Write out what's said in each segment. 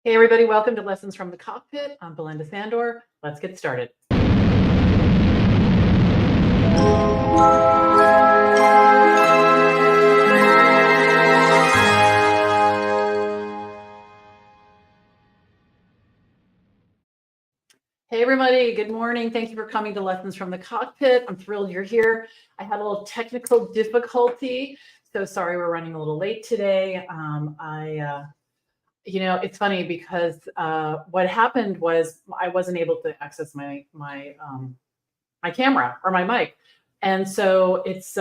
Hey everybody, welcome to Lessons from the Cockpit. I'm Belinda Sandor. Let's get started. Hey everybody, good morning. Thank you for coming to Lessons from the Cockpit. I'm thrilled you're here. I had a little technical difficulty, so sorry we're running a little late today. It's funny because what happened was I wasn't able to access my camera or my mic, and so it's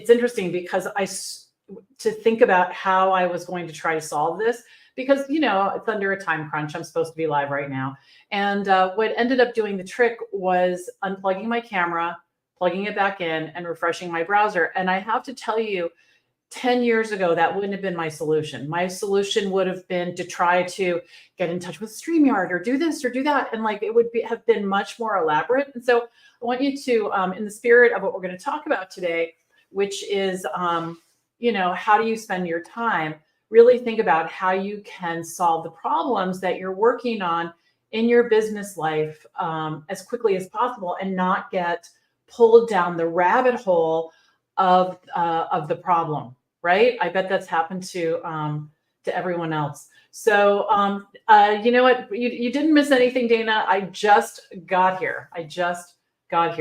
interesting because to think about how I was going to try to solve this because it's under a time crunch. I'm supposed to be live right now, and what ended up doing the trick was unplugging my camera, plugging it back in, and refreshing my browser. And I have to tell you, 10 years ago, that wouldn't have been my solution. My solution would have been to try to get in touch with StreamYard or do this or do that. And it would have been much more elaborate. And so I want you to, in the spirit of what we're going to talk about today, which is, how do you spend your time, really think about how you can solve the problems that you're working on in your business life as quickly as possible and not get pulled down the rabbit hole of the problem. Right? I bet that's happened to everyone else. So you know what? You didn't miss anything, Dana. I just got here.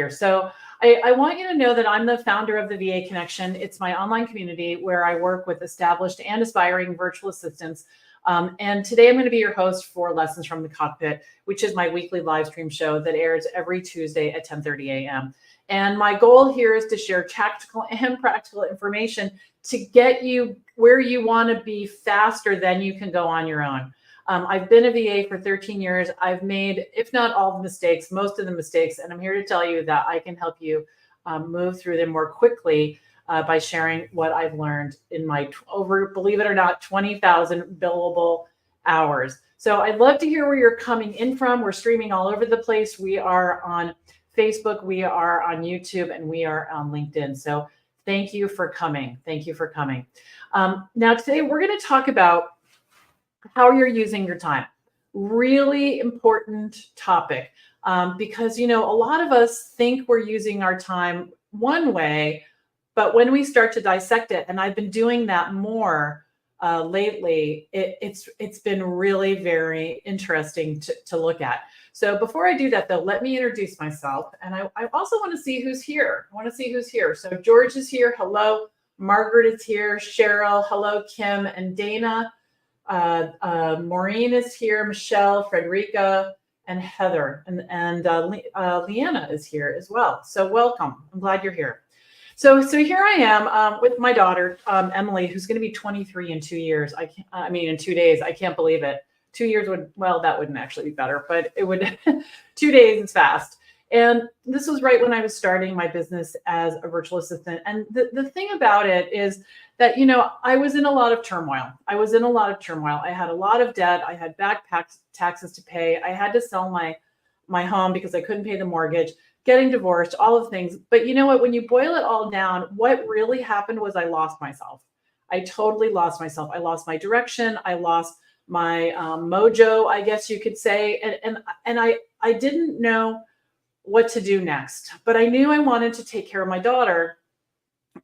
So I want you to know that I'm the founder of the VA Connection. It's my online community where I work with established and aspiring virtual assistants. And today I'm going to be your host for Lessons from the Cockpit, which is my weekly live stream show that airs every Tuesday at 10:30 a.m. And my goal here is to share tactical and practical information to get you where you want to be faster than you can go on your own. I've been a VA for 13 years. I've made, if not all the mistakes, most of the mistakes. And I'm here to tell you that I can help you move through them more quickly by sharing what I've learned in my believe it or not, 20,000 billable hours. So I'd love to hear where you're coming in from. We're streaming all over the place. We are on Facebook, we are on YouTube, and we are on LinkedIn. So thank you for coming. Now today we're going to talk about how you're using your time. Really important topic because, a lot of us think we're using our time one way, but when we start to dissect it, and I've been doing that more lately, it's been really very interesting to look at. So before I do that, though, let me introduce myself. And I also want to see who's here. So George is here. Hello. Margaret is here. Cheryl. Hello, Kim and Dana. Maureen is here. Michelle, Frederica, and Heather. And Leanna is here as well. So welcome. I'm glad you're here. So here I am with my daughter, Emily, who's going to be 23 in 2 years. In 2 days. I can't believe it. 2 years that wouldn't actually be better, but it would, 2 days is fast. And this was right when I was starting my business as a virtual assistant. And the thing about it is that, I was in a lot of turmoil. I had a lot of debt. I had back taxes to pay. I had to sell my home because I couldn't pay the mortgage, getting divorced, all of things. But you know what, when you boil it all down, what really happened was I lost myself. I totally lost myself. I lost my direction. I lost my mojo, I guess you could say. And I didn't know what to do next, but I knew I wanted to take care of my daughter.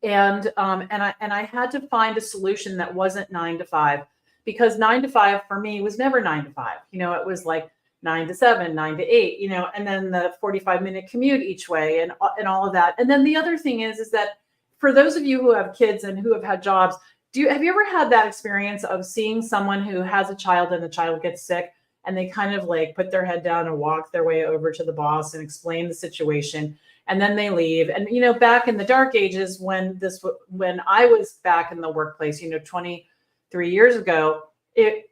And I had to find a solution that wasn't 9 to 5, because 9 to 5 for me was never 9 to 5. It was like 9 to 7, 9 to 8, and then the 45-minute commute each way and all of that. And then the other thing is that for those of you who have kids and who have had jobs, have you ever had that experience of seeing someone who has a child and the child gets sick and they kind of put their head down and walk their way over to the boss and explain the situation, and then they leave? And, back in the dark ages when I was back in the workplace, 23 years ago,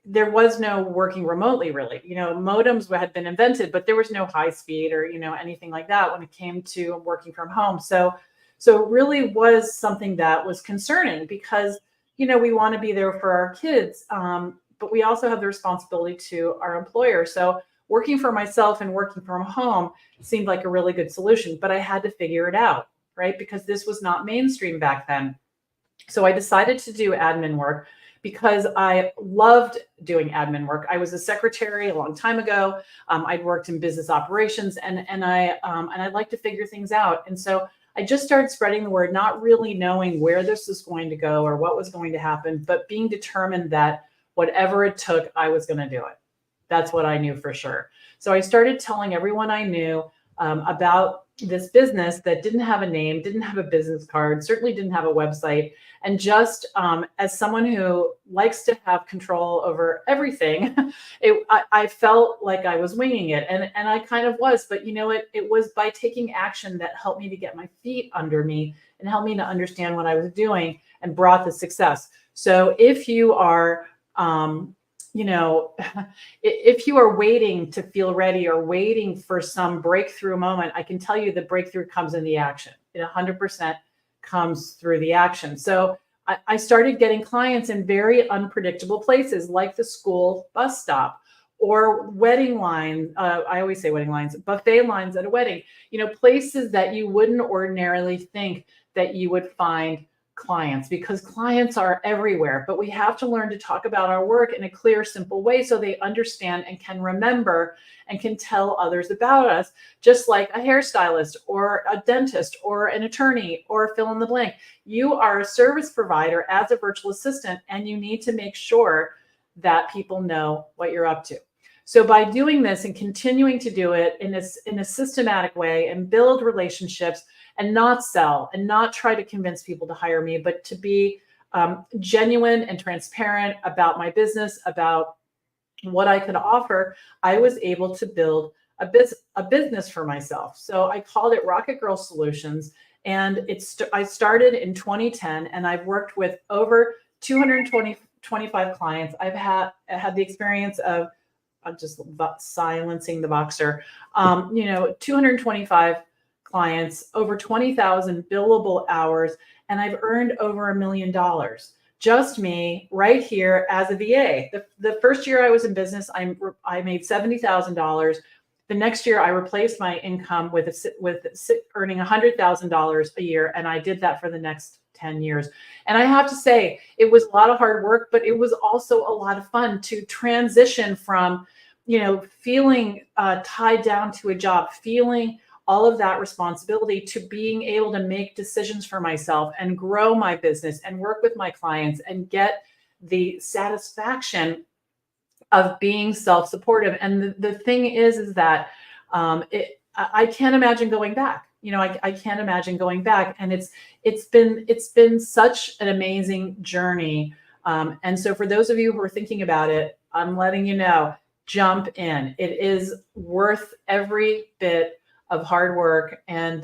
there was no working remotely really. Modems had been invented, but there was no high speed or, anything like that when it came to working from home. So it really was something that was concerning because we want to be there for our kids, but we also have the responsibility to our employer. So working for myself and working from home seemed like a really good solution, but I had to figure it out, right? Because this was not mainstream back then. So I decided to do admin work because I loved doing admin work. I was a secretary a long time ago. I'd worked in business operations, and I'd like to figure things out. And so I just started spreading the word, not really knowing where this was going to go or what was going to happen, but being determined that whatever it took, I was going to do it. That's what I knew for sure. So I started telling everyone I knew about this business that didn't have a name, didn't have a business card, certainly didn't have a website. And just as someone who likes to have control over everything, I felt like I was winging it. And I kind of was. But you know, it was by taking action that helped me to get my feet under me and helped me to understand what I was doing and brought the success. So if you are, if you are waiting to feel ready or waiting for some breakthrough moment, I can tell you the breakthrough comes in the action. It 100% comes through the action. So I started getting clients in very unpredictable places, like the school bus stop or wedding line. I always say wedding lines, buffet lines at a wedding, places that you wouldn't ordinarily think that you would find clients, because clients are everywhere. But we have to learn to talk about our work in a clear, simple way so they understand and can remember and can tell others about us, just like a hairstylist or a dentist or an attorney or fill in the blank. You are a service provider as a virtual assistant, and you need to make sure that people know what you're up to. So by doing this and continuing to do it in a systematic way and build relationships and not sell and not try to convince people to hire me, but to be genuine and transparent about my business, about what I could offer, I was able to build a business for myself. So I called it Rocket Girl Solutions, and I started in 2010, and I've worked with over 225 clients. I've had the experience of just silencing the boxer, 225 clients, over 20,000 billable hours, and I've earned over $1 million. Just me right here as a VA. The first year I was in business, I made $70,000. The next year I replaced my income with earning $100,000 a year, and I did that for the next 10 years. And I have to say, it was a lot of hard work, but it was also a lot of fun to transition from, feeling tied down to a job, feeling all of that responsibility, to being able to make decisions for myself and grow my business and work with my clients and get the satisfaction of being self-supportive. And the thing is that I can't imagine going back. I can't imagine going back. And it's been such an amazing journey. And so for those of you who are thinking about it, I'm letting you know, jump in. It is worth every bit of hard work and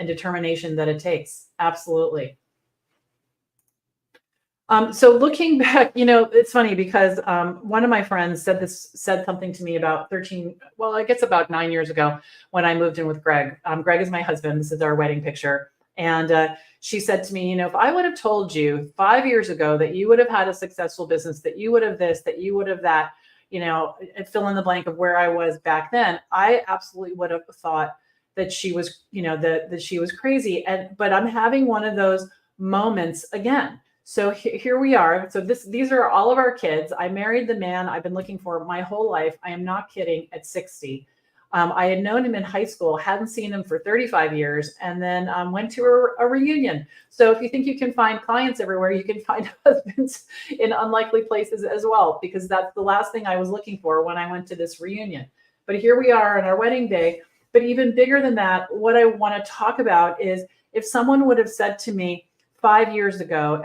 determination that it takes. Absolutely. So looking back, it's funny because one of my friends said something to me about about 9 years ago when I moved in with Greg. Greg is my husband. This is our wedding picture. And she said to me, if I would have told you 5 years ago that you would have had a successful business, that you would have this, that you would have that, fill in the blank of where I was back then, I absolutely would have thought that she was, that she was crazy. But I'm having one of those moments again. So here we are. So these are all of our kids. I married the man I've been looking for my whole life. I am not kidding, at 60. I had known him in high school, hadn't seen him for 35 years, and then went to a reunion. So if you think you can find clients everywhere, you can find husbands in unlikely places as well, because that's the last thing I was looking for when I went to this reunion. But here we are on our wedding day. But even bigger than that, what I want to talk about is, if someone would have said to me 5 years ago,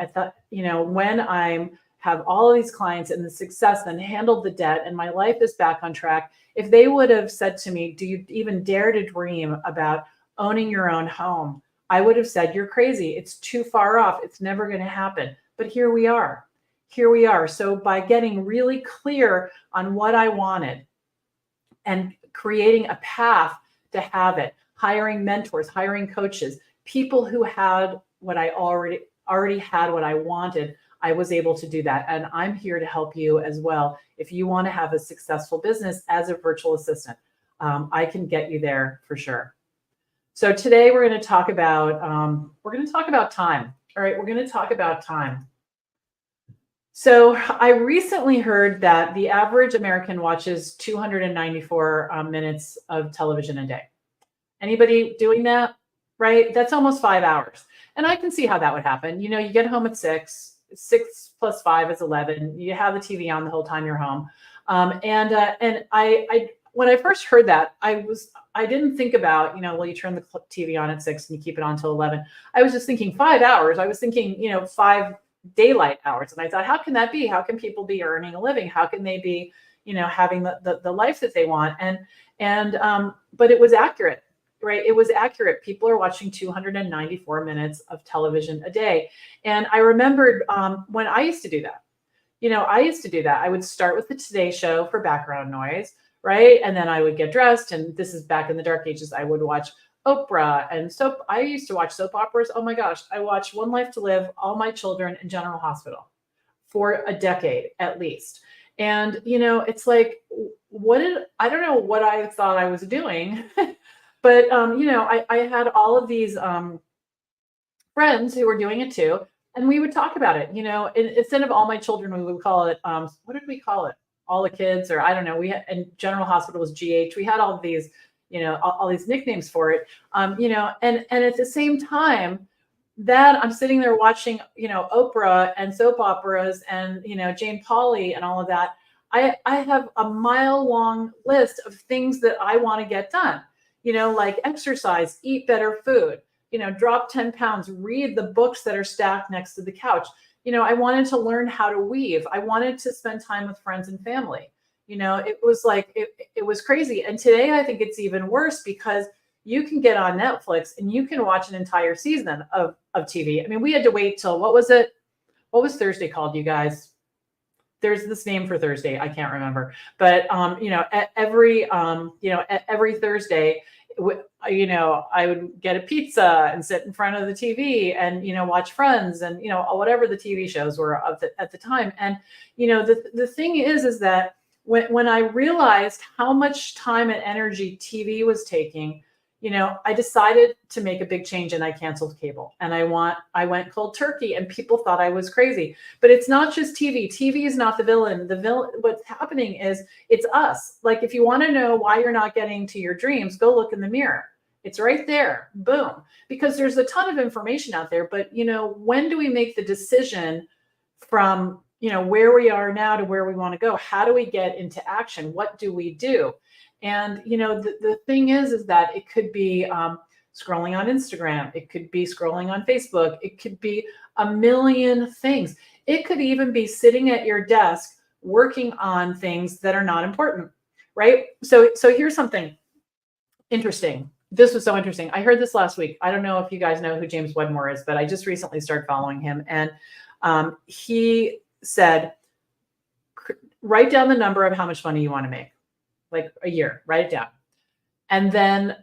when I have all of these clients and the success and handled the debt and my life is back on track, if they would have said to me, do you even dare to dream about owning your own home? I would have said, you're crazy. It's too far off. It's never going to happen. But here we are. Here we are. So by getting really clear on what I wanted and creating a path to have it, hiring mentors, hiring coaches, people who had what I already had, what I wanted, I was able to do that. And I'm here to help you as well. If you want to have a successful business as a virtual assistant, I can get you there for sure. So today we're going to talk about time. All right, we're going to talk about time. So I recently heard that the average American watches 294 minutes of television a day. Anybody doing that? Right? That's almost 5 hours. And I can see how that would happen. You know, you get home at 6, 6 plus 5 is 11. You have the TV on the whole time you're home. And when I first heard that, I didn't think about, well, you turn the TV on at 6 and you keep it on till 11. I was just thinking 5 hours. I was thinking, 5 daylight hours. And I thought, how can that be? How can people be earning a living? How can they be, having the life that they want? But it was accurate, right? It was accurate. People are watching 294 minutes of television a day. And I remembered when I used to do that. I used to do that. I would start with the Today Show for background noise, right? And then I would get dressed. And this is back in the dark ages. I would watch Oprah and soap. I used to watch soap operas. Oh my gosh. I watched One Life to Live, All My Children, and General Hospital for a decade at least. And, it's like, I don't know what I thought I was doing, but, I had all of these friends who were doing it too. And we would talk about it, instead of All My Children, we would call it, what did we call it? All the Kids, or I don't know. We had, and General Hospital was GH. We had all of these, all these nicknames for it, and at the same time that I'm sitting there watching, Oprah and soap operas and, Jane Pauley and all of that. I have a mile long list of things that I want to get done, like exercise, eat better food, drop 10 pounds, read the books that are stacked next to the couch. I wanted to learn how to weave. I wanted to spend time with friends and family. It was like, it was crazy. And today I think it's even worse because you can get on Netflix and you can watch an entire season of TV. I mean, we had to wait till, what was it? What was Thursday called, you guys? There's this name for Thursday. I can't remember, but, every Thursday, I would get a pizza and sit in front of the TV and, watch Friends and, whatever the TV shows were at the time. And, the thing is that when I realized how much time and energy TV was taking, I decided to make a big change and I canceled cable and I went cold turkey and people thought I was crazy, but it's not just TV. TV is not the villain. What's happening is it's us. Like, if you want to know why you're not getting to your dreams, go look in the mirror. It's right there. Boom. Because there's a ton of information out there, but when do we make the decision from, where we are now to where we want to go? How do we get into action? What do we do? And, the thing is that it could be scrolling on Instagram. It could be scrolling on Facebook. It could be a million things. It could even be sitting at your desk working on things that are not important, right? So here's something interesting. This was so interesting. I heard this last week. I don't know if you guys know who James Wedmore is, but I just recently started following him. And he said, write down the number of how much money you want to make. Like a year, write it down. And then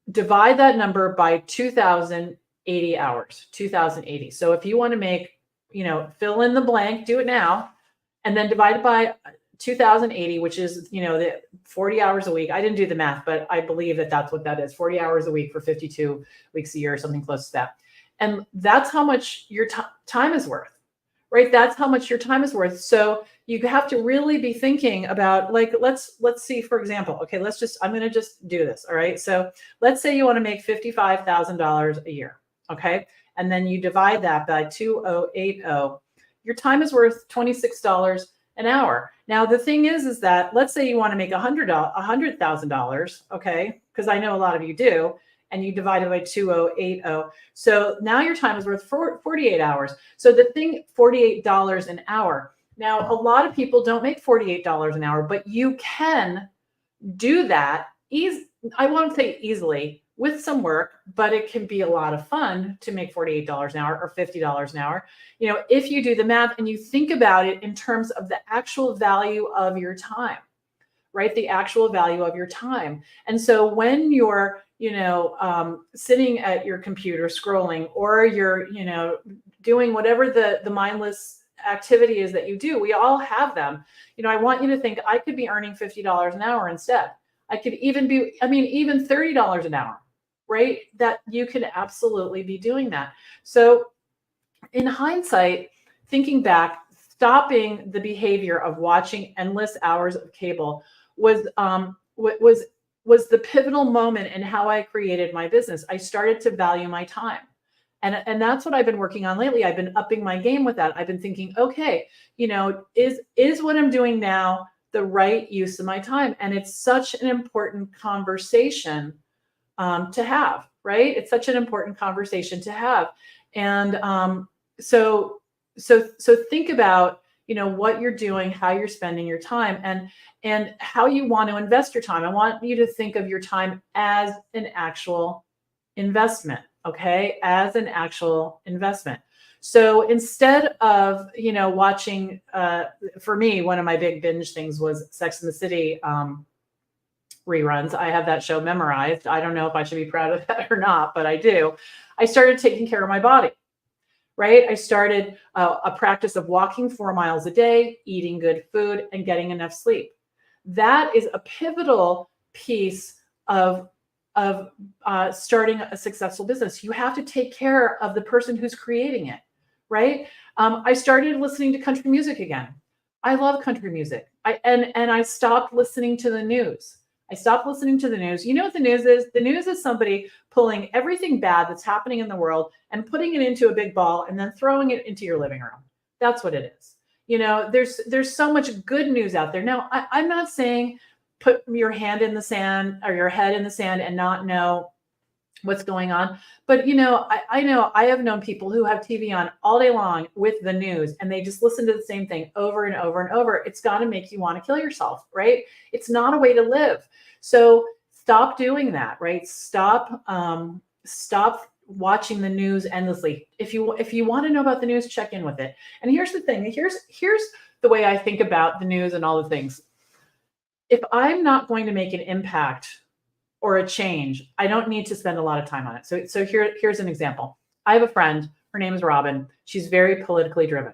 divide that number by 2,080 hours, 2,080. So if you want to make, fill in the blank, do it now, and then divide it by 2,080, which is, the 40 hours a week. I didn't do the math, but I believe that that's what that is. 40 hours a week for 52 weeks a year, something close to that. And that's how much your time is worth, right? That's how much your time is worth. So you have to really be thinking about, like, let's see, for example, okay, I'm going to just do this. All right. So let's say you want to make $55,000 a year. Okay. And then you divide that by 2,080. Your time is worth $26 an hour. Now, the thing is that let's say you want to make $100,000. Okay. Because I know a lot of you do. And you divide it by 2,080. So now your time is worth 48 hours. So the thing, $48 an hour. Now, a lot of people don't make $48 an hour, but you can do that I won't say easily, with some work, but it can be a lot of fun to make $48 an hour or $50 an hour. If you do the math and you think about it in terms of the actual value of your time, right? The actual value of your time. And so when you're, sitting at your computer scrolling, or you're, doing whatever the mindless activity is that you do, we all have them. I want you to think, I could be earning $50 an hour instead. I could even even $30 an hour, right? That you can absolutely be doing that. So in hindsight, thinking back, stopping the behavior of watching endless hours of cable was was the pivotal moment in how I created my business. I started to value my time. And that's what I've been working on lately. I've been upping my game with that. I've been thinking, okay, is what I'm doing now the right use of my time? And it's such an important conversation to have, right? It's such an important conversation to have. And so so think about, what you're doing, how you're spending your time, and how you want to invest your time. I want you to think of your time as an actual investment, okay? As an actual investment. So instead of, watching, for me, one of my big binge things was Sex and the City reruns. I have that show memorized. I don't know if I should be proud of that or not, but I do. I started taking care of my body, right? I started a practice of walking 4 miles a day, eating good food, and getting enough sleep. That is a pivotal piece of starting a successful business. You have to take care of the person who's creating it, right? I started listening to country music again. I love country music. And I stopped listening to the news. I stopped listening to the news. You know what the news is? The news is somebody pulling everything bad that's happening in the world and putting it into a big ball and then throwing it into your living room. That's what it is. There's so much good news out there. Now, I'm not saying put your hand in the sand or your head in the sand and not know what's going on. But I know I have known people who have TV on all day long with the news, and they just listen to the same thing over and over and over. It's got to make you want to kill yourself, right? It's not a way to live. So stop doing that, right? Stop watching the news endlessly. If you want to know about the news, check in with it. And here's the thing. Here's the way I think about the news and all the things. If I'm not going to make an impact or a change, I don't need to spend a lot of time on it. So here's an example. I have a friend, her name is Robin. She's very politically driven.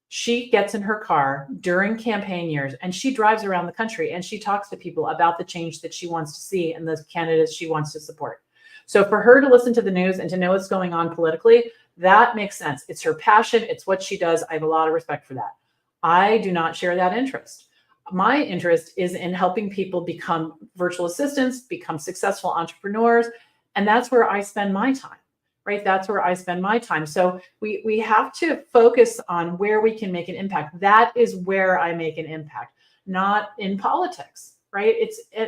She gets in her car during campaign years and she drives around the country and she talks to people about the change that she wants to see and the candidates she wants to support. So for her to listen to the news and to know what's going on politically, that makes sense. It's her passion. It's what she does. I have a lot of respect for that. I do not share that interest. My interest is in helping people become virtual assistants, become successful entrepreneurs. And that's where I spend my time, right? That's where I spend my time. So we have to focus on where we can make an impact. That is where I make an impact, not in politics, right?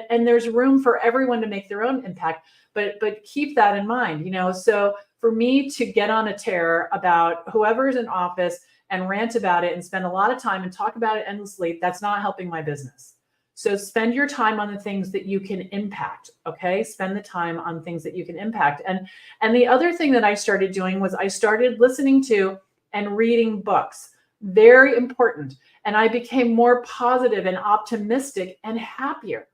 And there's room for everyone to make their own impact, but keep that in mind, So for me to get on a tear about whoever's in office and rant about it and spend a lot of time and talk about it endlessly, that's not helping my business. So spend your time on the things that you can impact, okay? Spend the time on things that you can impact. And the other thing that I started doing was I started listening to and reading books. Very important. And I became more positive and optimistic and happier,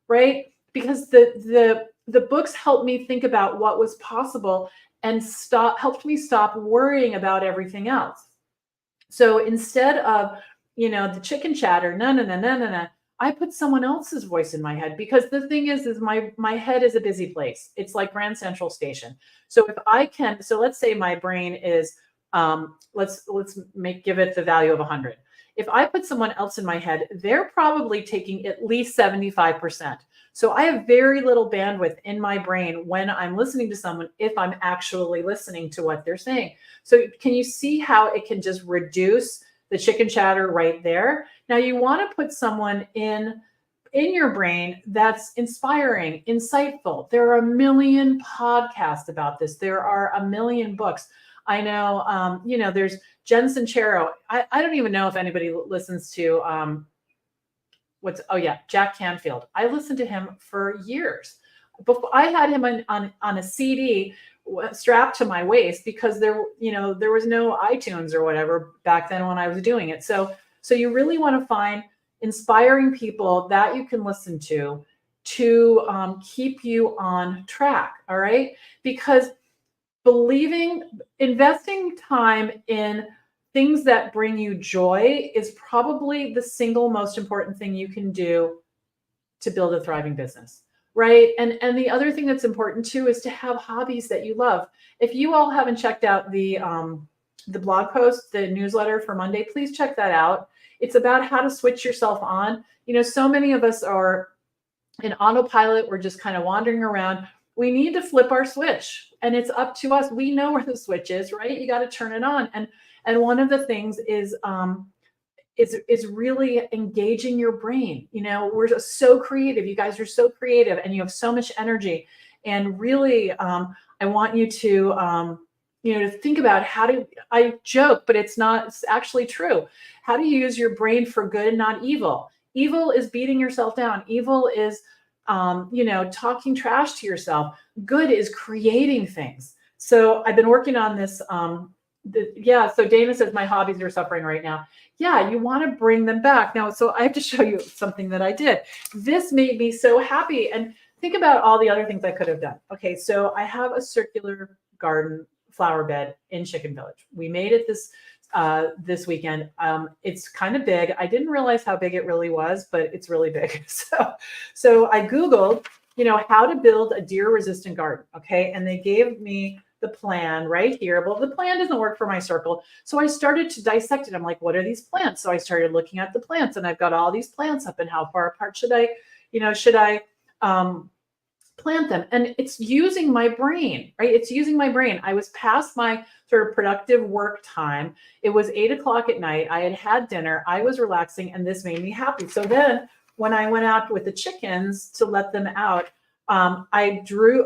right? Because the books helped me think about what was possible and helped me stop worrying about everything else. So instead of, the chicken chatter, no, I put someone else's voice in my head, because the thing is my head is a busy place. It's like Grand Central Station. So if I can, so let's say my brain is, let's give it the value of 100. If I put someone else in my head, they're probably taking at least 75%. So I have very little bandwidth in my brain when I'm listening to someone, if I'm actually listening to what they're saying. So can you see how it can just reduce the chicken chatter right there? Now you want to put someone in your brain that's inspiring, insightful. There are a million podcasts about this. There are a million books. I know, there's Jen Sincero. I don't even know if anybody listens to Jack Canfield. I listened to him for years. Before I had him on a CD strapped to my waist, because there was no iTunes or whatever back then when I was doing it. So you really want to find inspiring people that you can listen to keep you on track. All right. Because investing time in things that bring you joy is probably the single most important thing you can do to build a thriving business, right? And the other thing that's important too is to have hobbies that you love. If you all haven't checked out the the blog post, the newsletter for Monday, please check that out. It's about how to switch yourself on. So many of us are in autopilot. We're just kind of wandering around. We need to flip our switch, and it's up to us. We know where the switch is, right? You got to turn it on. And one of the things is really engaging your brain. We're just so creative. You guys are so creative, and you have so much energy. And really, I want you to to think about I joke, but it's actually true. How do you use your brain for good and not evil? Evil is beating yourself down. Evil is, talking trash to yourself. Good is creating things. So I've been working on this. So Dana says, my hobbies are suffering right now. Yeah, you want to bring them back. Now, so I have to show you something that I did. This made me so happy. And think about all the other things I could have done. Okay, so I have a circular garden flower bed in Chicken Village. We made it this weekend. It's kind of big. I didn't realize how big it really was, but it's really big. So I Googled, how to build a deer-resistant garden. Okay, and they gave me the plan right here. Well, the plan doesn't work for my circle. So I started to dissect it. I'm like, what are these plants? So I started looking at the plants, and I've got all these plants up, and how far apart should I plant them? And it's using my brain, right? It's using my brain. I was past my sort of productive work time. It was 8 o'clock at night. I had dinner. I was relaxing, and this made me happy. So then when I went out with the chickens to let them out, I drew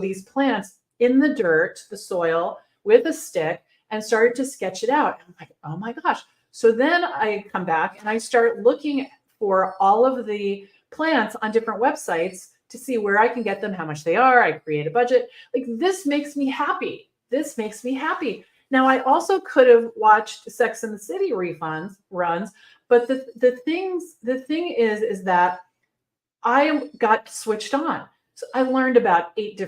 these plants in the dirt, the soil, with a stick, and started to sketch it out. And I'm like, oh my gosh. So then I come back and I start looking for all of the plants on different websites to see where I can get them, how much they are. I create a budget. Like, this makes me happy. This makes me happy. Now, I also could have watched Sex and the City runs, but the thing is that I got switched on. So I learned about 8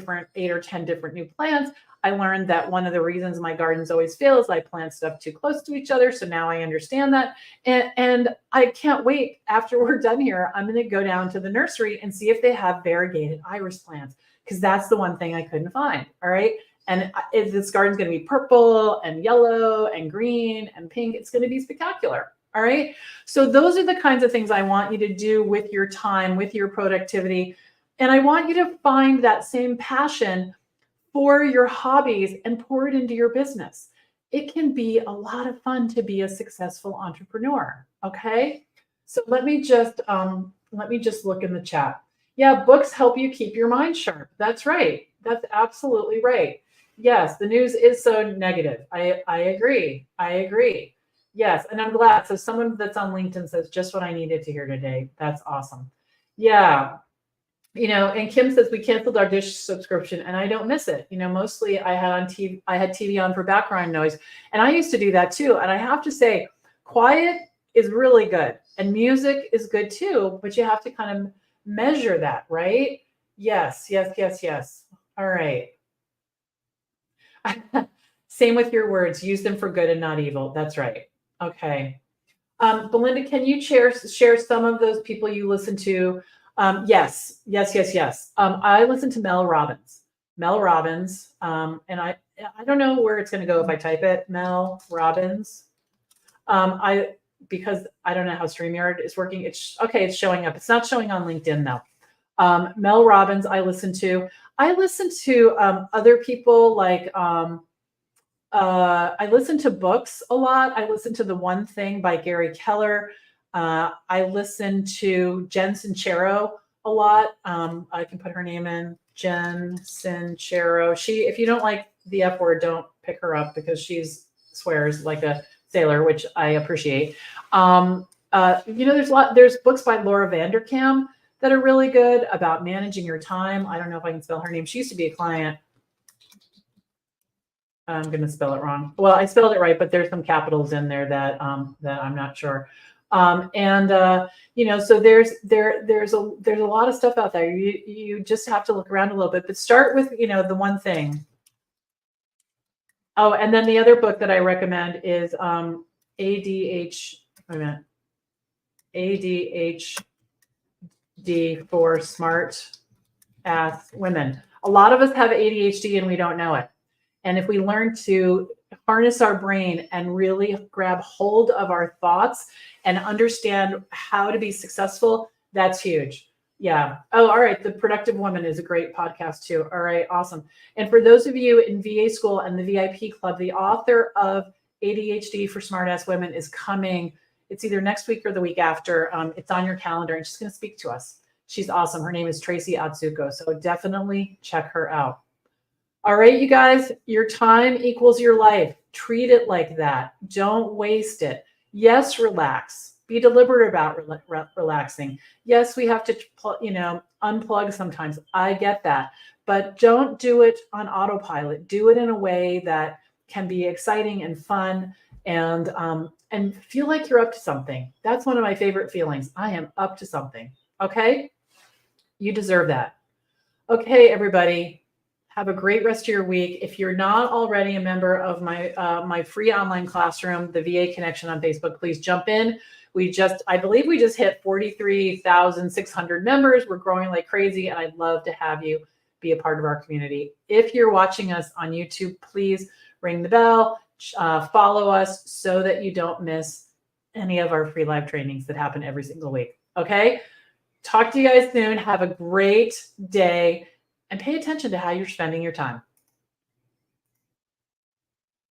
or 10 different new plants. I learned that one of the reasons my gardens always fail is I plant stuff too close to each other. So now I understand that. And I can't wait. After we're done here, I'm going to go down to the nursery and see if they have variegated iris plants, because that's the one thing I couldn't find. All right. And if this garden's going to be purple and yellow and green and pink, it's going to be spectacular. All right. So those are the kinds of things I want you to do with your time, with your productivity. And I want you to find that same passion for your hobbies and pour it into your business. It can be a lot of fun to be a successful entrepreneur. Okay. So let me just look in the chat. Yeah, books help you keep your mind sharp. That's right. That's absolutely right. Yes, the news is so negative. I agree. I agree. Yes, and I'm glad. So someone that's on LinkedIn says just what I needed to hear today. That's awesome. Yeah. And Kim says we canceled our Dish subscription and I don't miss it. Mostly I had TV on for background noise, and I used to do that too. And I have to say, quiet is really good and music is good too, but you have to kind of measure that, right? Yes. All right. Same with your words. Use them for good and not evil. That's right. Okay. Belinda, can you share some of those people you listen to? Yes. I listen to Mel Robbins, and I don't know where it's going to go if I type it, Mel Robbins. Because I don't know how StreamYard is working. It's showing up. It's not showing on LinkedIn though. Mel Robbins, I listen to other people like, I listen to books a lot. I listen to The One Thing by Gary Keller. I listen to Jen Sincero a lot. I can put her name in, Jen Sincero. She, if you don't like the F word, don't pick her up because she's swears like a sailor, which I appreciate. There's books by Laura Vanderkam that are really good about managing your time. I don't know if I can spell her name. She used to be a client. I'm going to spell it wrong. Well, I spelled it right, but there's some capitals in there that I'm not sure. So there's a lot of stuff out there. You just have to look around a little bit, but start with, The One Thing. Oh, and then the other book that I recommend is ADHD for Smart Ass Women. A lot of us have ADHD and we don't know it. And if we learn to harness our brain and really grab hold of our thoughts and understand how to be successful, that's huge. Yeah. Oh, all right. The Productive Woman is a great podcast too. All right. Awesome. And for those of you in VA school and the VIP club, the author of ADHD for Smartass Women is coming. It's either next week or the week after. It's on your calendar, and she's going to speak to us. She's awesome. Her name is Tracy Atsuko. So definitely check her out. All right, you guys, your time equals your life. Treat it like that. Don't waste it. Yes, relax. Be deliberate about relaxing. Yes, we have to, unplug sometimes. I get that. But don't do it on autopilot. Do it in a way that can be exciting and fun and feel like you're up to something. That's one of my favorite feelings. I am up to something. Okay? You deserve that. Okay, everybody. Have a great rest of your week. If you're not already a member of my free online classroom, the VA Connection on Facebook, please jump in. I believe we just hit 43,600 members. We're growing like crazy, and I'd love to have you be a part of our community. If you're watching us on YouTube, please ring the bell, follow us so that you don't miss any of our free live trainings that happen every single week. Okay? Talk to you guys soon. Have a great day. And pay attention to how you're spending your time.